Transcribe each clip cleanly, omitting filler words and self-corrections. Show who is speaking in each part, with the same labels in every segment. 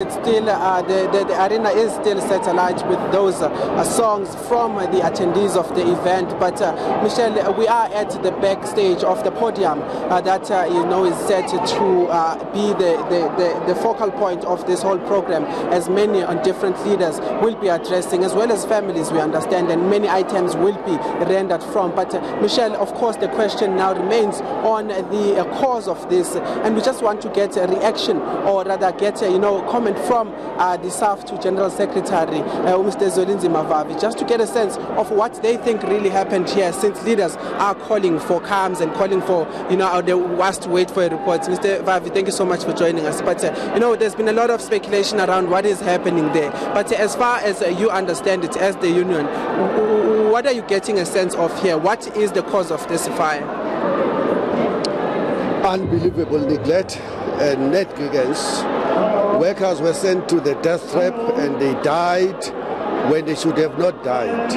Speaker 1: It's still the arena is still set alight with those songs from the attendees of the event. But Michelle, we are at the backstage of the podium that is set to be the focal point of this whole program, as many different leaders will be addressing, as well as families, we understand, and many items will be rendered from. But Michelle, of course, the question now remains on the cause of this, and we just want to get a reaction, or rather get comment from the Saftu General Secretary, Mr. Zwelinzima Vavi, just to get a sense of what they think really happened here, since leaders are calling for calms and calling for, they was to wait for a report. Mr. Vavi, thank you so much for joining us. But, there's been a lot of speculation around what is happening there. But as far as you understand it as the union, what are you getting a sense of here? What is the cause of this fire?
Speaker 2: Unbelievable neglect and negligence. Workers were sent to the death trap and they died when they should have not died.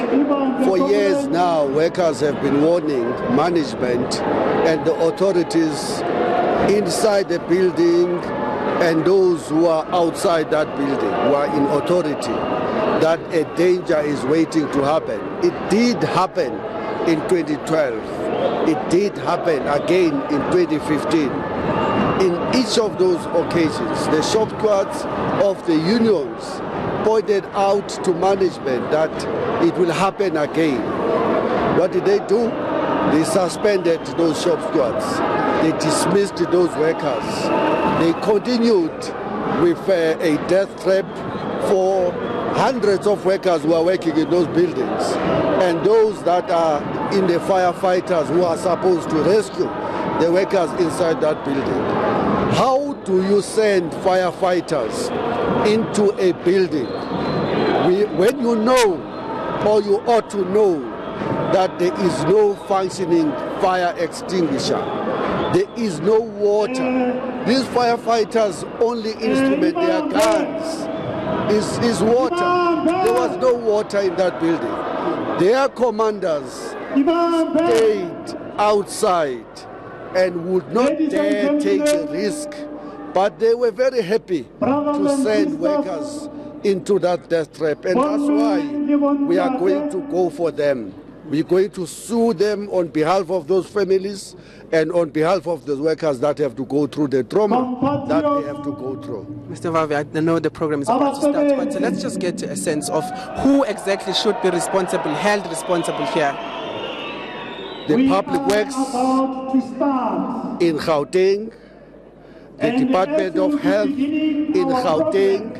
Speaker 2: For years now, workers have been warning management and the authorities inside the building and those who are outside that building, who are in authority, that a danger is waiting to happen. It did happen in 2012. It did happen again in 2015. In each of those occasions, the shop squads of the unions pointed out to management that it will happen again. What did they do? They suspended those shop squads. They dismissed those workers. They continued with a death trap for hundreds of workers who are working in those buildings, and those that are in the firefighters who are supposed to rescue the workers inside that building. How do you send firefighters into a building when you know, or you ought to know, that there is no functioning fire extinguisher? There is no water. These firefighters' only instrument, their guns, is water. There was no water in that building. Their commanders stayed outside and would not dare take the risk, but they were very happy to send workers into that death trap, and that's why we are going to go for them. We're going to sue them on behalf of those families and on behalf of the workers that have to go through the trauma that they have to go through.
Speaker 1: Mr. Vavi, I know the program is about to start, but let's just get a sense of who exactly should be responsible, held responsible here.
Speaker 2: The Public Works in Gauteng, the Department of Health in Gauteng,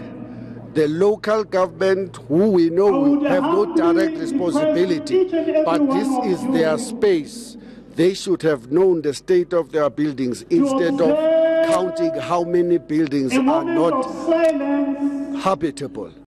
Speaker 2: the local government, who we know have no direct responsibility, but this is their space. They should have known the state of their buildings instead of counting how many buildings are not habitable.